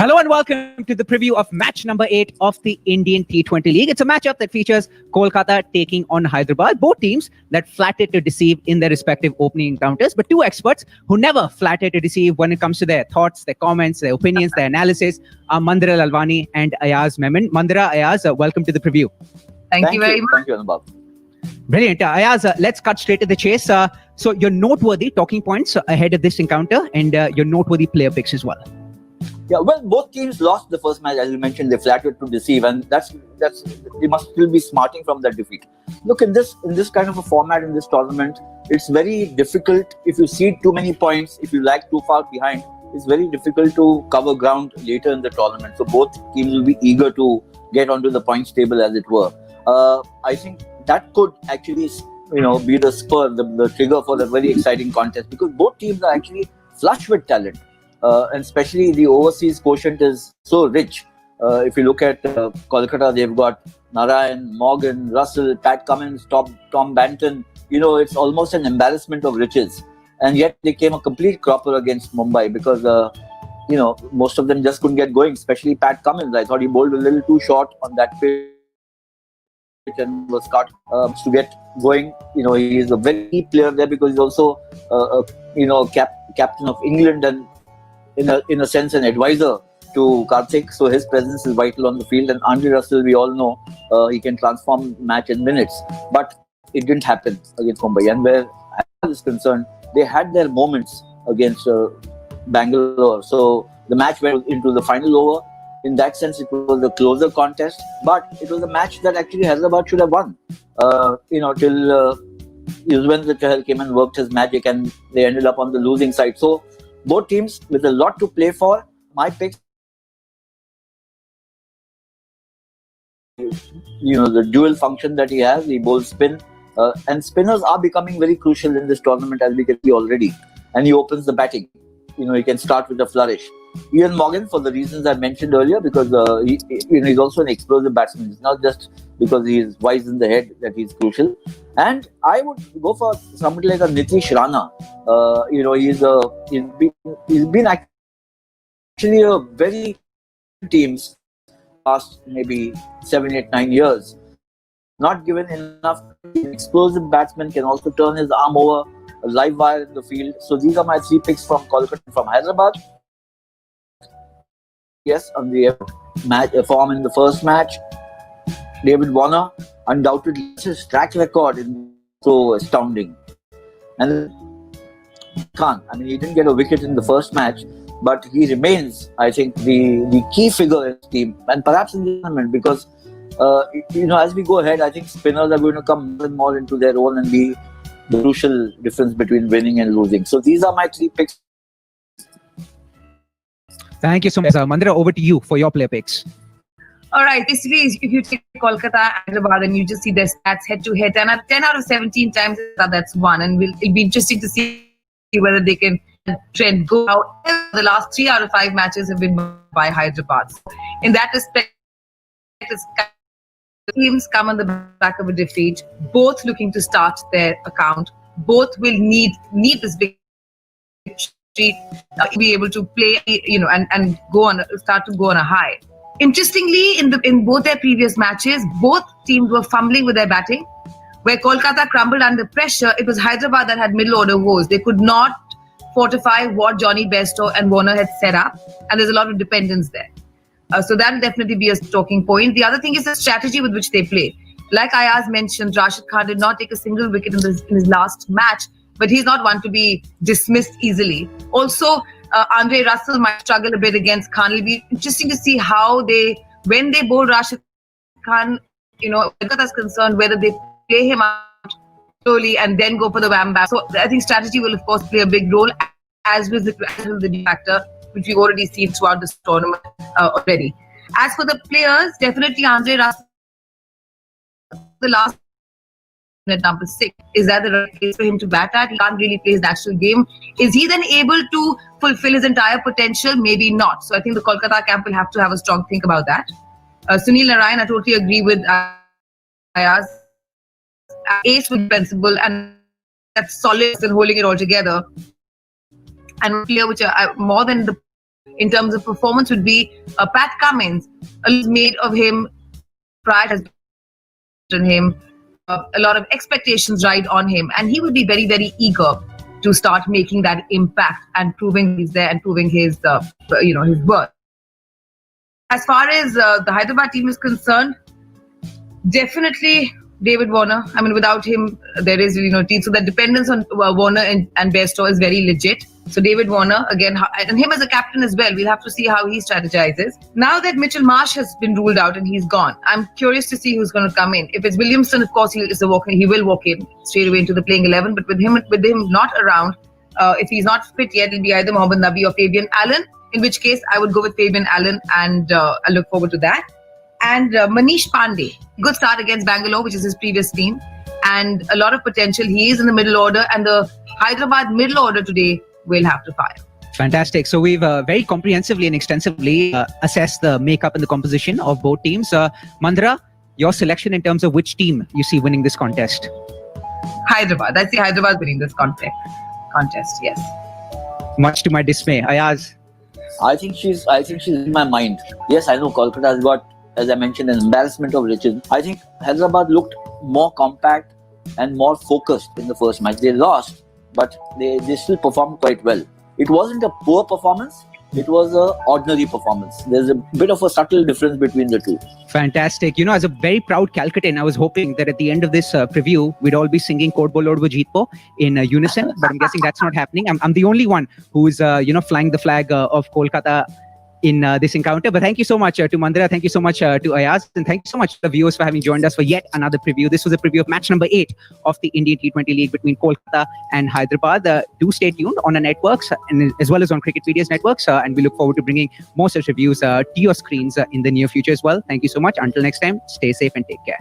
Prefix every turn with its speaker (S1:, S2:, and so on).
S1: Hello and welcome to the preview of match number 8 of the Indian T20 League. It's a matchup that features Kolkata taking on Hyderabad, both teams that flattered to deceive in their respective opening encounters, but two experts who never flattered to deceive when it comes to their thoughts, their comments, their opinions, their analysis are Mandira Lalvani and Ayaz Memon. Mandira, Ayaz, welcome to the preview.
S2: Thank you very much.
S3: Thank you, Anubhav.
S1: Brilliant. Ayaz, let's cut straight to the chase. So your noteworthy talking points ahead of this encounter and your noteworthy player picks as well.
S3: Yeah, well, both teams lost the first match, as you mentioned. They flattered to deceive, and that's they must still be smarting from that defeat. Look, in this kind of a format in this tournament, it's very difficult if you cede too many points. If you lag too far behind, it's very difficult to cover ground later in the tournament. So both teams will be eager to get onto the points table, as it were. I think that could actually, be the spur, the trigger for a very exciting contest, because both teams are actually flush with talent. And especially the overseas quotient is so rich. If you look at Kolkata, they've got Narayan, Morgan, Russell, Pat Cummins, Tom Banton. It's almost an embarrassment of riches. And yet they came a complete cropper against Mumbai because, most of them just couldn't get going, especially Pat Cummins. I thought he bowled a little too short on that pitch and was caught to get going. He's a very key player there because he's also, captain of England and in a sense an advisor to Karthik, so his presence is vital on the field. And Andre Russell, we all know he can transform match in minutes, but it didn't happen against Mumbai. And where Ayaz is concerned, they had their moments against Bangalore. So the match went into the final over. In that sense, it was a closer contest, but it was a match that actually Hyderabad should have won. Till Yuzvendra Chahal came and worked his magic, and they ended up on the losing side. So both teams with a lot to play for. My picks, the dual function that he has, he bowls spin, and spinners are becoming very crucial in this tournament, as we can see already. And he opens the batting. He can start with a flourish. Ian Morgan, for the reasons I mentioned earlier, because he's also an explosive batsman. It's not just because he's wise in the head that he's crucial. And I would go for somebody like a Nitish Rana. He's been actually a very teams past maybe 7, 8, 9 years. Not given enough. Explosive batsman can also turn his arm over, a live wire in the field. So these are my 3 picks from Kolkata, from Hyderabad. Yes, on the form in the first match, David Warner, undoubtedly his track record is so astounding. And Khan, he didn't get a wicket in the first match, but he remains, I think, the key figure in the team, and perhaps in the tournament, because as we go ahead, I think spinners are going to come more and more into their own and be the crucial difference between winning and losing. So these are my 3 picks.
S1: Thank you so much. Mandira, over to you for your player picks.
S2: All right. Basically, if you take Kolkata and Hyderabad and you just see their stats head to head, 10 out of 17 times that's won. And it'll be interesting to see whether they can trend go out. The last 3 out of 5 matches have been by Hyderabad. So in that respect, teams come on the back of a defeat, both looking to start their account. Both will need this big be able to play, and start to go on a high. Interestingly, in both their previous matches, both teams were fumbling with their batting. Where Kolkata crumbled under pressure, it was Hyderabad that had middle order woes. They could not fortify what Johnny Bairstow and Warner had set up, and there's a lot of dependence there. So that will definitely be a talking point. The other thing is the strategy with which they play. Like Ayaz mentioned, Rashid Khan did not take a single wicket in his last match, but he's not one to be dismissed easily. Also, Andre Russell might struggle a bit against Khan. It'll be interesting to see when they bowl Rashid Khan, Kolkata is concerned, whether they play him out slowly and then go for the wham bam. So I think strategy will, of course, play a big role, as will the factor, which we've already seen throughout this tournament already. As for the players, definitely Andre Russell, the last at number 6. Is that the right place for him to bat at? He can't really play his natural game. Is he then able to fulfill his entire potential? Maybe not. So I think the Kolkata camp will have to have a strong think about that. Sunil Narayan, I totally agree with Ayaz. Ace with principle, and that's solid and holding it all together. And a player which more than the in terms of performance would be Pat Cummins. A lot made of him, pride has been on him, a lot of expectations ride on him, and he would be very, very eager to start making that impact and proving he's there and proving his his worth. As far as the Hyderabad team is concerned, definitely David Warner. I mean, without him, there is team. So the dependence on Warner and Bairstow is very legit. So David Warner, again, and him as a captain as well, we'll have to see how he strategizes. Now that Mitchell Marsh has been ruled out and he's gone, I'm curious to see who's going to come in. If it's Williamson, of course, he will walk in straight away into the playing 11. But with him not around, if he's not fit yet, it'll be either Mohammad Nabi or Fabian Allen, in which case I would go with Fabian Allen, and I look forward to that. And Manish Pandey, good start against Bangalore, which is his previous team, and a lot of potential. He is in the middle order, and the Hyderabad middle order today will have to fire.
S1: Fantastic. So we've very comprehensively and extensively assessed the makeup and the composition of both teams. Mandira, your selection in terms of which team you see winning this contest?
S2: Hyderabad. I see Hyderabad winning this contest. Yes.
S1: Much to my dismay, Ayaz.
S3: I think she's in my mind. Yes, I know Kolkata has got, as I mentioned, an embarrassment of riches. I think Hyderabad looked more compact and more focused in the first match. They lost, but they still performed quite well. It wasn't a poor performance. It was an ordinary performance. There's a bit of a subtle difference between the two.
S1: Fantastic. As a very proud Calcutan, I was hoping that at the end of this preview, we'd all be singing Kod Bolod Wo Jeet Po in unison, but I'm guessing that's not happening. I'm the only one who's, flying the flag of Kolkata in this encounter. But thank you so much to Mandira. Thank you so much to Ayaz. And thank you so much to the viewers for having joined us for yet another preview. This was a preview of match number 8 of the Indian T20 League between Kolkata and Hyderabad. Do stay tuned on our networks and as well as on Cricketpedia's networks. And we look forward to bringing more such reviews to your screens in the near future as well. Thank you so much. Until next time, stay safe and take care.